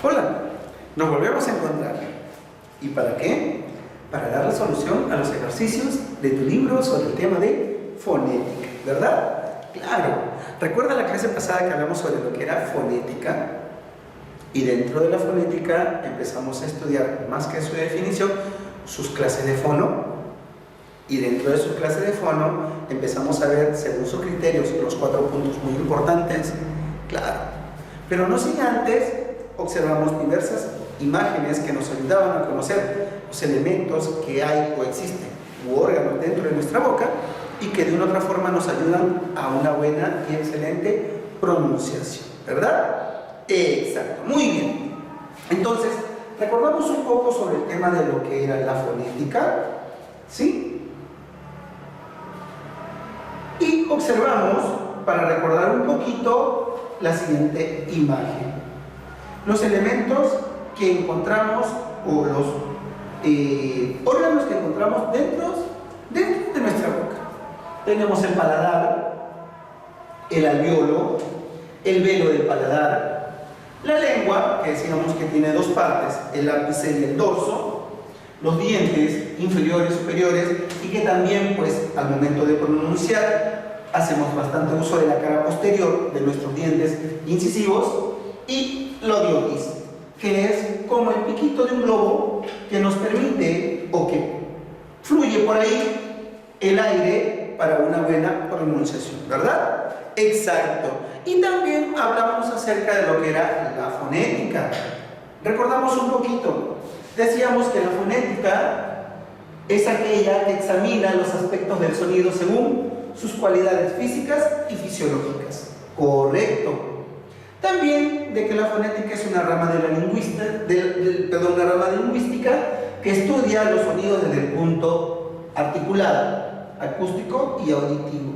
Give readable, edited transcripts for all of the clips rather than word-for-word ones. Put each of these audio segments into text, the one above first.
Hola, nos volvemos a encontrar. ¿Y para qué? Para dar la solución a los ejercicios de tu libro sobre el tema de fonética, ¿verdad? Claro. ¿Recuerda la clase pasada que hablamos sobre lo que era fonética? Y dentro de la fonética empezamos a estudiar, más que su definición, sus clases de fono. Y dentro de sus clases de fono empezamos a ver, según sus criterios, los 4 puntos muy importantes. Claro. Pero no sin antes observamos diversas imágenes que nos ayudaban a conocer los elementos que hay o existen u órganos dentro de nuestra boca y que de una u otra forma nos ayudan a una buena y excelente pronunciación, ¿verdad? Exacto, muy bien. Entonces, recordamos un poco sobre el tema de lo que era la fonética, ¿sí? Y observamos, para recordar un poquito, la siguiente imagen. Los elementos que encontramos o los órganos que encontramos dentro de nuestra boca. Tenemos el paladar, el alvéolo, el velo del paladar, la lengua, que decíamos que tiene 2 partes, el ápice y el dorso, los dientes inferiores, superiores, y que también, pues, al momento de pronunciar, hacemos bastante uso de la cara posterior de nuestros dientes incisivos, y la glotis, que es como el piquito de un globo que nos permite o que fluye por ahí el aire para una buena pronunciación, ¿verdad? Exacto. Y también hablamos acerca de lo que era la fonética. Recordamos un poquito. Decíamos que la fonética es aquella que examina los aspectos del sonido según sus cualidades físicas y fisiológicas. Correcto. También de que la fonética es una rama de la una rama de lingüística que estudia los sonidos desde el punto articulado, acústico y auditivo.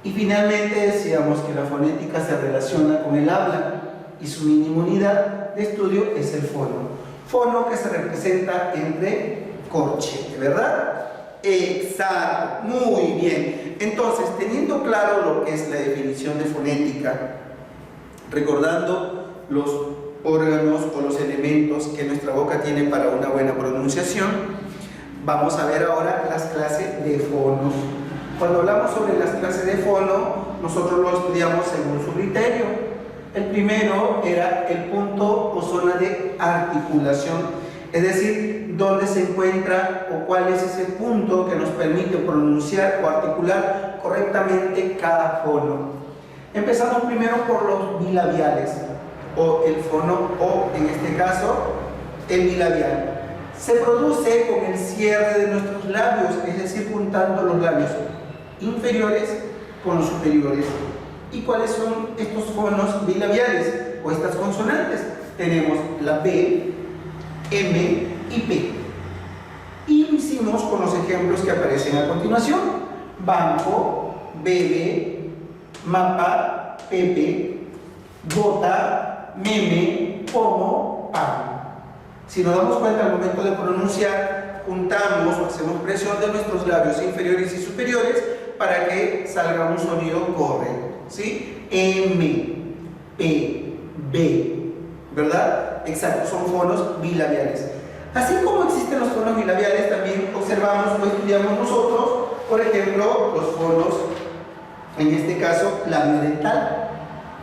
Y finalmente decíamos que la fonética se relaciona con el habla y su mínima unidad de estudio es el fono. Fono que se representa entre corchete, ¿verdad? Exacto, muy bien. Entonces, teniendo claro lo que es la definición de fonética, recordando los órganos o los elementos que nuestra boca tiene para una buena pronunciación, vamos a ver ahora las clases de fonos. Cuando hablamos sobre las clases de fono, nosotros lo estudiamos según su criterio. El primero era el punto o zona de articulación, es decir, dónde se encuentra o cuál es ese punto que nos permite pronunciar o articular correctamente cada fono. Empezamos primero por los bilabiales, o el fono, o en este caso, el bilabial. Se produce con el cierre de nuestros labios, es decir, juntando los labios inferiores con los superiores. ¿Y cuáles son estos fonos bilabiales, o estas consonantes? Tenemos la B, M y P. Y lo hicimos con los ejemplos que aparecen a continuación. Banco, bebe, mapa, pepe, gota, meme, pomo, pan. Si nos damos cuenta al momento de pronunciar, juntamos o hacemos presión de nuestros labios inferiores y superiores para que salga un sonido correcto, ¿sí? M, P, B, ¿verdad? Exacto, son fonos bilabiales. Así como existen los fonos bilabiales, también observamos o estudiamos nosotros, por ejemplo, los fonos, en este caso, labiodental.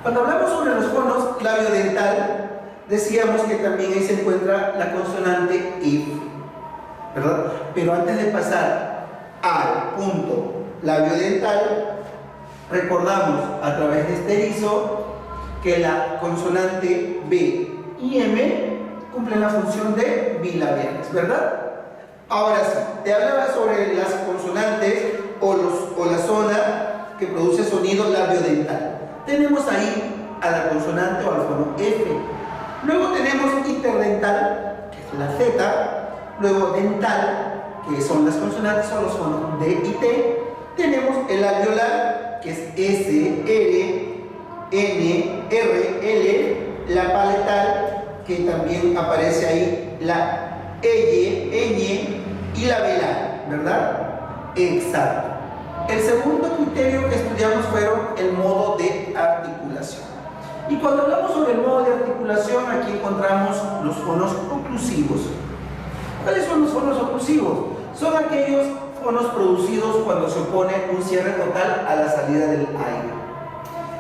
Cuando hablamos sobre los fonos labiodental, decíamos que también ahí se encuentra la consonante F, ¿verdad? Pero antes de pasar al punto labiodental, recordamos a través de este erizo que la consonante B y M cumplen la función de bilabiales, ¿verdad? Ahora sí, te hablaba sobre las consonantes o la zona que produce sonido labiodental. Tenemos ahí a la consonante o al fono F. Luego tenemos interdental, que es la Z. Luego dental, que son las consonantes o los fonos D y T. Tenemos el alveolar, que es S, R, N, R, L. La palatal, que también aparece ahí la ñ y la velar, ¿verdad? Exacto. El segundo criterio que estudiamos fueron el modo de articulación. Y cuando hablamos sobre del modo de articulación, aquí encontramos los fonos oclusivos. ¿Cuáles son los fonos oclusivos? Son aquellos fonos producidos cuando se opone un cierre total a la salida del aire.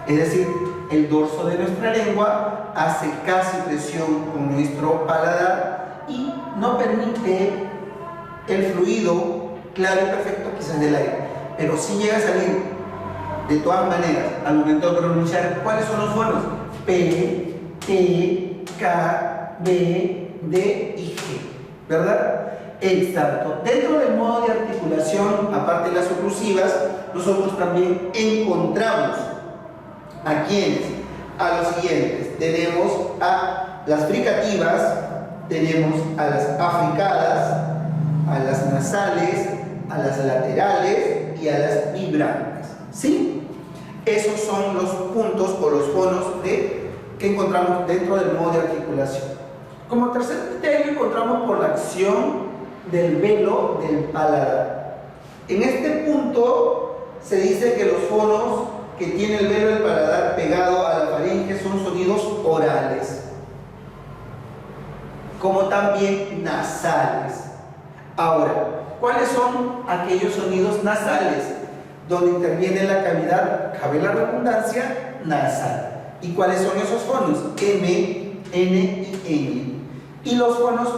Es decir, el dorso de nuestra lengua hace casi presión con nuestro paladar y no permite el fluido claro y perfecto quizás del aire, pero sí llega a salir de todas maneras al momento de pronunciar. ¿Cuáles son los fonos? P, T, K, B, D y G, ¿verdad? Exacto. Dentro del modo de articulación, aparte de las oclusivas, nosotros también encontramos ¿a quiénes? A los siguientes. Tenemos a las fricativas, tenemos a las africadas, a las nasales, a las laterales y a las vibrantes. ¿Sí? Esos son los puntos o los fonos que encontramos dentro del modo de articulación. Como tercer criterio encontramos por la acción del velo del paladar. En este punto se dice que los fonos que tiene el velo del paladar pegado a la faringe son sonidos orales, como también nasales. Ahora, ¿cuáles son aquellos sonidos nasales? Donde interviene la cavidad, cabe la redundancia, nasal. ¿Y cuáles son esos fonos? M, N y N. Y los fonos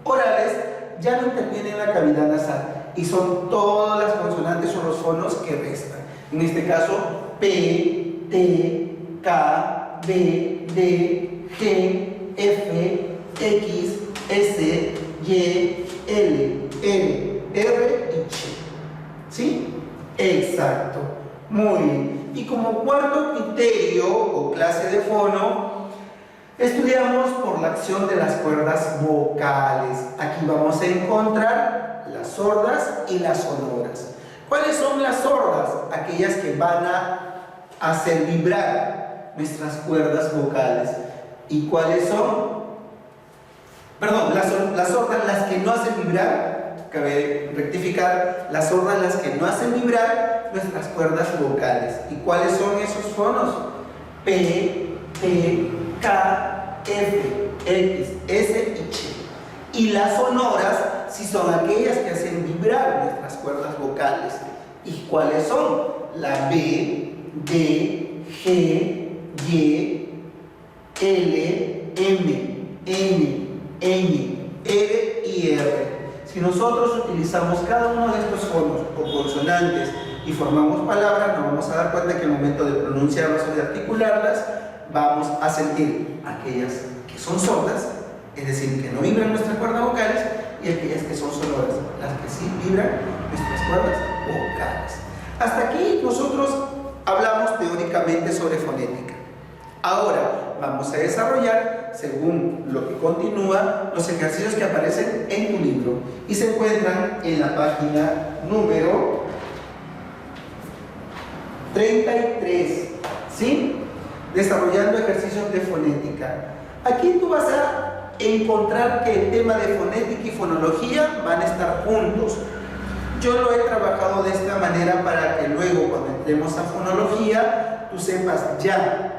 orales ya no intervienen en la cavidad nasal y son todas las consonantes o los fonos que restan. En este caso, P, T, K, B, D, G, F, X, S, Y, L, N, R y Ch. ¿Sí? Exacto. Muy bien. Y como cuarto criterio o clase de fono, estudiamos por la acción de las cuerdas vocales. Aquí vamos a encontrar las sordas y las sonoras. ¿Cuáles son las sordas? Aquellas que van a hacer vibrar nuestras cuerdas vocales. ¿Y cuáles son? Perdón, las sordas, las que no hacen vibrar, cabe rectificar, las sordas las que no hacen vibrar nuestras cuerdas vocales. ¿Y cuáles son esos fonos? P, T, K, F, X, S y Ch. Y las sonoras, si son aquellas que hacen vibrar nuestras cuerdas vocales. ¿Y cuáles son? La B, D, G, Y, L, M, N, Ñ, R y R. Si nosotros utilizamos cada uno de estos fonos o consonantes y formamos palabras, nos vamos a dar cuenta que al momento de pronunciarlas o de articularlas, vamos a sentir aquellas que son sordas, es decir, que no vibran nuestras cuerdas vocales, y aquellas que son sonoras, las que sí vibran nuestras cuerdas vocales. Hasta aquí nosotros hablamos teóricamente sobre fonética. Ahora vamos a desarrollar, según lo que continúa, los ejercicios que aparecen en tu libro y se encuentran en la página número 33, ¿sí? Desarrollando ejercicios de fonética. Aquí tú vas a encontrar que el tema de fonética y fonología van a estar juntos. Yo lo he trabajado de esta manera para que luego, cuando entremos a fonología, tú sepas ya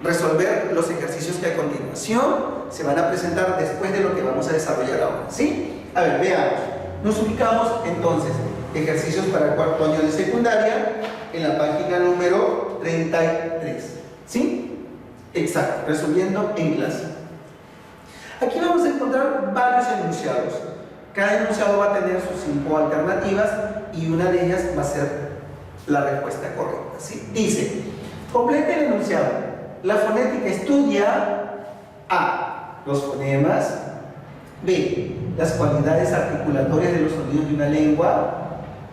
resolver los ejercicios que a continuación se van a presentar después de lo que vamos a desarrollar ahora, ¿sí? A ver, veamos. Nos ubicamos entonces, ejercicios para cuarto año de secundaria, en la página número 33, ¿sí? Exacto, resolviendo en clase. Aquí vamos a encontrar varios enunciados. Cada enunciado va a tener sus 5 alternativas y una de ellas va a ser la respuesta correcta, ¿sí? Dice, complete el enunciado. La fonética estudia A, los fonemas, B, las cualidades articulatorias de los sonidos de una lengua,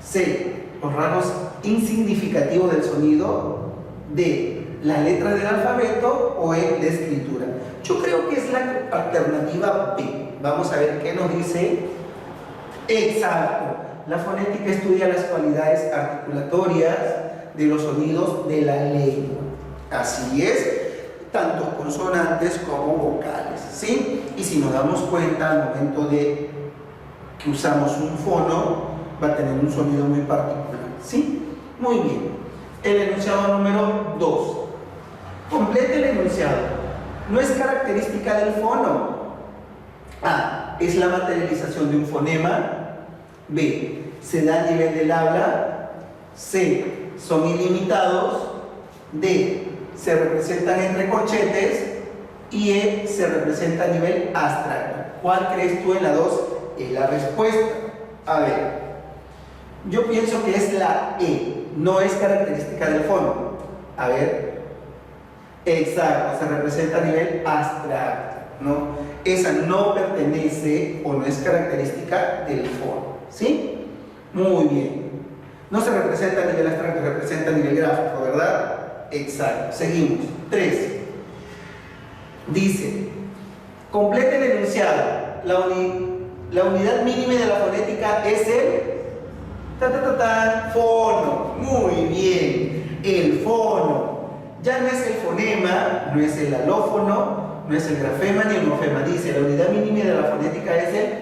C, los rasgos insignificativos del sonido, D, la letra del alfabeto o E, la escritura. Yo creo que es la alternativa B. Vamos a ver qué nos dice. Exacto. La fonética estudia las cualidades articulatorias de los sonidos de la lengua. Así es, tanto consonantes como vocales, ¿sí? Y si nos damos cuenta al momento de que usamos un fono, va a tener un sonido muy particular, ¿sí? Muy bien. El enunciado número 2. Complete el enunciado. No es característica del fono. A. Es la materialización de un fonema. B. Se da a nivel del habla. C. Son ilimitados. D. Se representan entre corchetes. Y E. Se representa a nivel abstracto. ¿Cuál crees tú en la 2? Es la respuesta. A ver, yo pienso que es la E. No es característica del fono. A ver. Exacto, se representa a nivel abstracto, ¿no? Esa no pertenece o no es característica del fono, ¿sí? Muy bien. No se representa a nivel abstracto, se representa a nivel gráfico, ¿verdad? Exacto. Seguimos. 3. Dice, complete el enunciado. La unidad mínima de la fonética es el fono. Muy bien. El fono. Ya no es el fonema, no es el alófono, no es el grafema ni el morfema. Dice, la unidad mínima de la fonética es el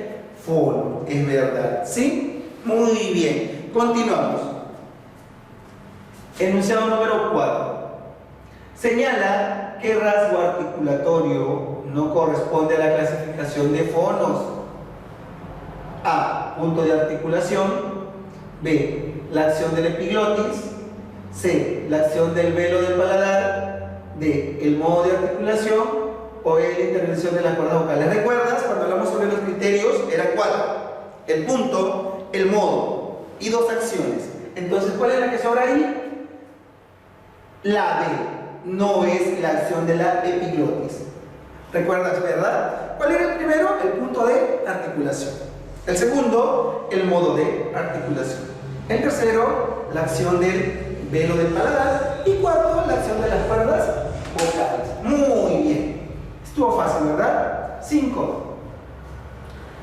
fono. Es verdad. ¿Sí? Muy bien. Continuamos. Enunciado número 4. Señala que rasgo articulatorio no corresponde a la clasificación de fonos. A. Punto de articulación. B. La acción del epiglotis. C. La acción del velo del paladar. D. El modo de articulación. O E. La intervención de las cuerdas vocales. ¿Recuerdas? Cuando hablamos sobre los criterios, eran 4. El punto, el modo y 2 acciones. Entonces, ¿cuál es la que sobra ahí? La D. No es la acción de la epiglotis. ¿Recuerdas, verdad? ¿Cuál era el primero? El punto de articulación. El segundo, el modo de articulación. El tercero, la acción del velo del paladar. Y cuarto, la acción de las cuerdas vocales. Muy bien. Estuvo fácil, ¿verdad? 5.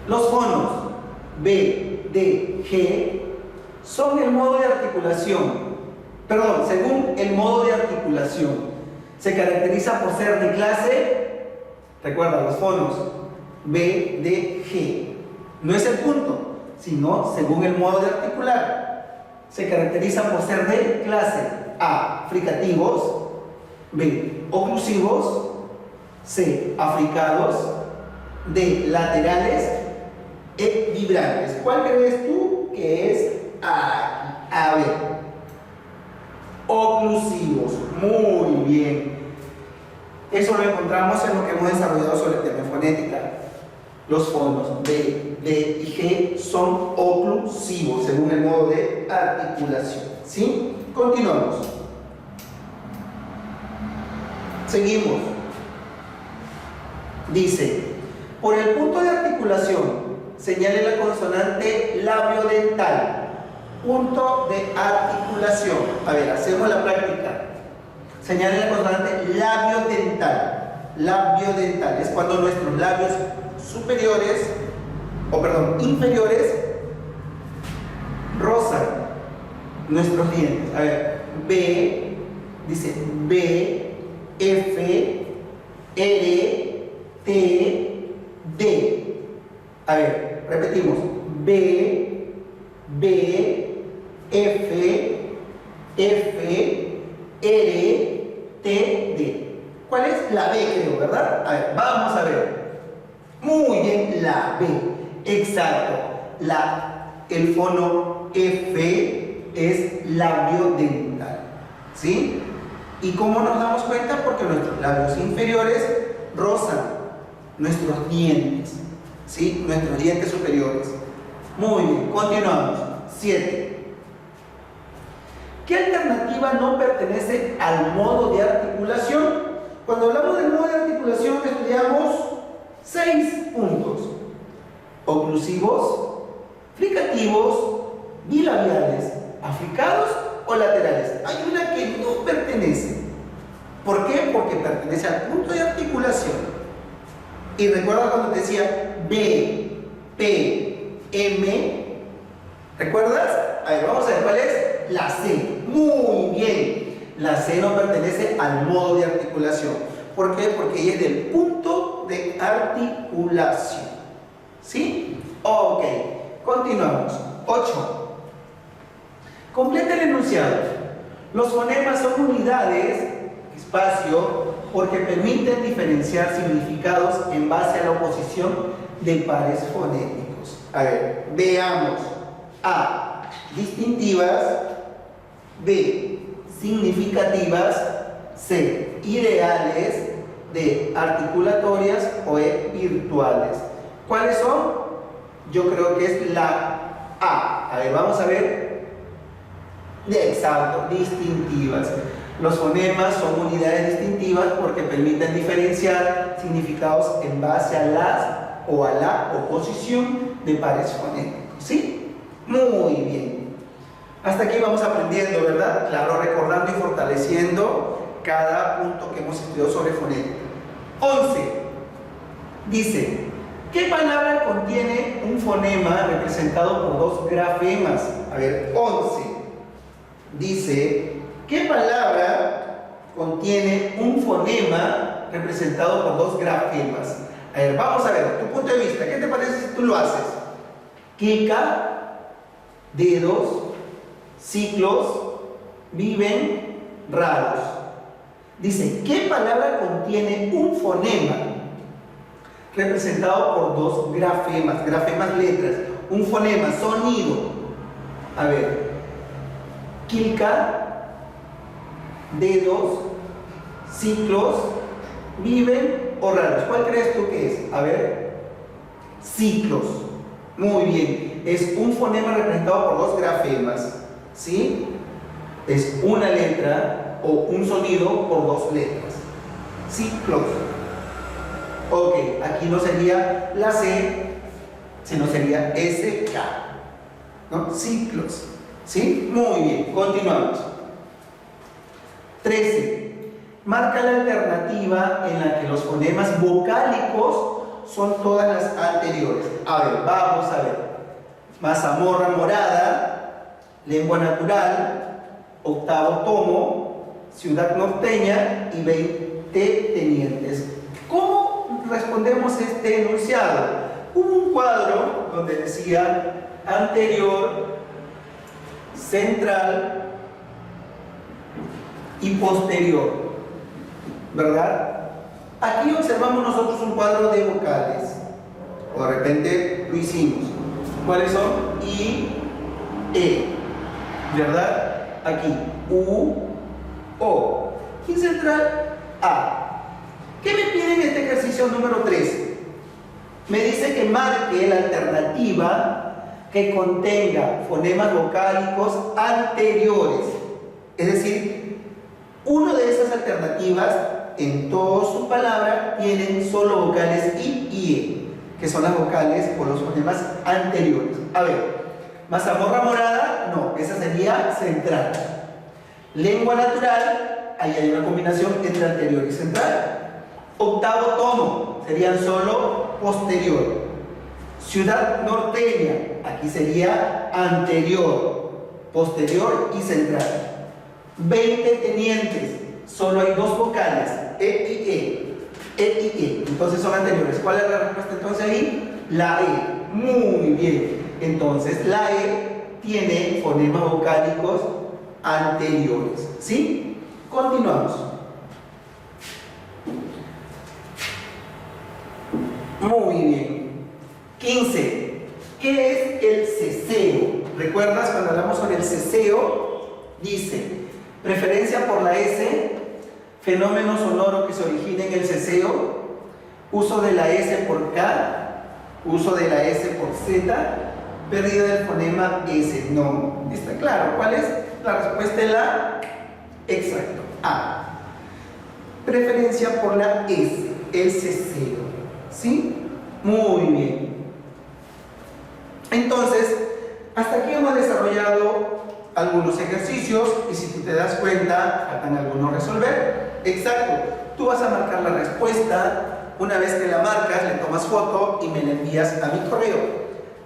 Los fonos B, D, G son el modo de articulación. Perdón, según el modo de articulación, se caracteriza por ser de clase, recuerda, los fonos B, D, G. No es el punto, sino según el modo de articular. Se caracteriza por ser de clase A, fricativos, B, oclusivos, C, africados, D, laterales, E, vibrantes. ¿Cuál crees tú que es aquí? A ver, oclusivos. Muy bien. Eso lo encontramos en lo que hemos desarrollado sobre el tema de fonética. Los fonos B, D y G son oclusivos según el modo de articulación. ¿Sí? Continuamos. Seguimos. Dice, por el punto de articulación, señale la consonante labiodental. Punto de articulación. A ver, hacemos la práctica. Señale la consonante labiodental. Labiodental es cuando nuestros labios superiores, inferiores, rozan nuestros dientes. A ver, B, dice B, F, R, T, D. A ver, repetimos. B, F, R, T, D. ¿Cuál es? La B, creo, ¿verdad? A ver, vamos a ver. Muy bien, la B. Exacto. El fono F es labiodental. ¿Sí? ¿Y cómo nos damos cuenta? Porque nuestros labios inferiores rozan nuestros dientes. ¿Sí? Nuestros dientes superiores. Muy bien, continuamos. 7. ¿Qué alternativa no pertenece al modo de articulación? Cuando hablamos del modo de articulación estudiamos 6 puntos: oclusivos, fricativos, bilabiales, africados o laterales. Hay una que no pertenece. ¿Por qué? Porque pertenece al punto de articulación. Y recuerda cuando te decía B, P, M. ¿Recuerdas? A ver, vamos a ver cuál es. La C. Muy bien. La C no pertenece al modo de articulación. ¿Por qué? Porque ella es del punto de articulación. ¿Sí? Ok. Continuamos. 8. Completa el enunciado. Los fonemas son unidades espacio, porque permiten diferenciar significados en base a la oposición de pares fonéticos. A ver, veamos. A, distintivas. B, significativas. C, ideales. D, articulatorias. O E, virtuales. ¿Cuáles son? Yo creo que es la A. A ver, vamos a ver. Exacto, distintivas. Los fonemas son unidades distintivas porque permiten diferenciar significados en base a las o a la oposición de pares fonéticos. ¿Sí? Muy bien. Hasta aquí vamos aprendiendo, ¿verdad? Claro, recordando y fortaleciendo cada punto que hemos estudiado sobre fonética. 11. Dice, ¿qué palabra contiene un fonema representado por dos grafemas? A ver, 11. Dice, ¿qué palabra contiene un fonema representado por dos grafemas? A ver, vamos a ver, tu punto de vista, ¿qué te parece si tú lo haces? Queca, dedos, ciclos, viven, raros. Dice, ¿qué palabra contiene un fonema representado por dos grafemas? Grafemas, letras. Un fonema, sonido. A ver, quilca, dedos, ciclos, viven o raros. ¿Cuál crees tú que es? A ver, ciclos. Muy bien. Es un fonema representado por dos grafemas. ¿Sí? Es una letra o un sonido por dos letras. Ciclos. Ok, aquí no sería la C, sino sería SK. ¿No? Ciclos. ¿Sí? Muy bien, continuamos. 13. Marca la alternativa en la que los fonemas vocálicos son todas las anteriores. A ver, vamos a ver. Mazamorra morada, lengua natural, octavo tomo, ciudad norteña y 20 tenientes. ¿Cómo respondemos este enunciado? Hubo un cuadro donde decía anterior, central y posterior, ¿verdad? Aquí observamos nosotros un cuadro de vocales, o de repente lo hicimos. ¿Cuáles son? I, E, ¿verdad? Aquí, U, O. Y central, A. ¿Qué me pide en este ejercicio número 13? Me dice que marque la alternativa que contenga fonemas vocálicos anteriores. Es decir, una de esas alternativas en toda su palabra tienen solo vocales I y E, que son las vocales o los fonemas anteriores. A ver, mazamorra morada, no, esa sería central. Lengua natural, ahí hay una combinación entre anterior y central. Octavo tomo, serían solo posterior. Ciudad norteña, aquí sería anterior, posterior y central. 20 tenientes, solo hay dos vocales, E y E. E y E, entonces son anteriores. ¿Cuál es la respuesta entonces ahí? La E. Muy bien. Entonces la E tiene fonemas vocálicos anteriores. ¿Sí? Continuamos. Muy bien. 15. ¿Qué es el ceseo? ¿Recuerdas cuando hablamos sobre el ceseo? Dice, preferencia por la S, fenómeno sonoro que se origina en el ceseo, uso de la S por K, uso de la S por Z, pérdida del fonema S. No, está claro. ¿Cuál es la respuesta de la? Exacto, A. Preferencia por la S, el ceseo. ¿Sí? Muy bien. Entonces, hasta aquí hemos desarrollado algunos ejercicios y si tú te das cuenta, faltan algunos resolver. Exacto. Tú vas a marcar la respuesta. Una vez que la marcas, le tomas foto y me la envías a mi correo.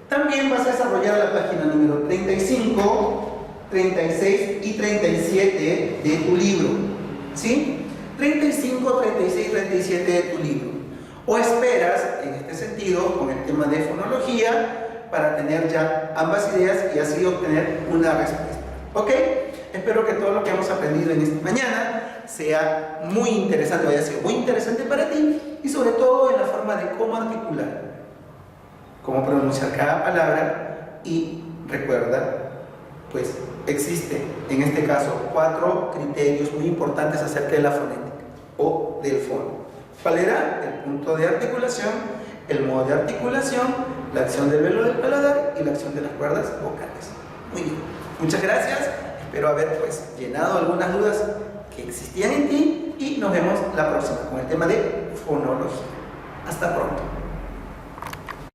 También vas a desarrollar la página número 35, 36 y 37 de tu libro. ¿Sí? 35, 36 y 37 de tu libro. O esperas, en este sentido, con el tema de fonología, para tener ya ambas ideas y así obtener una respuesta. ¿Ok? Espero que todo lo que hemos aprendido en esta mañana sea muy interesante, haya sido muy interesante para ti, y sobre todo en la forma de cómo articular, cómo pronunciar cada palabra. Y recuerda, pues existe en este caso 4 criterios muy importantes acerca de la fonética o del fono. ¿Cuál era? El punto de articulación, el modo de articulación, la acción del velo del paladar y la acción de las cuerdas vocales. Muy bien, muchas gracias. Espero haber pues llenado algunas dudas que existían en ti, y nos vemos la próxima con el tema de fonología. Hasta pronto.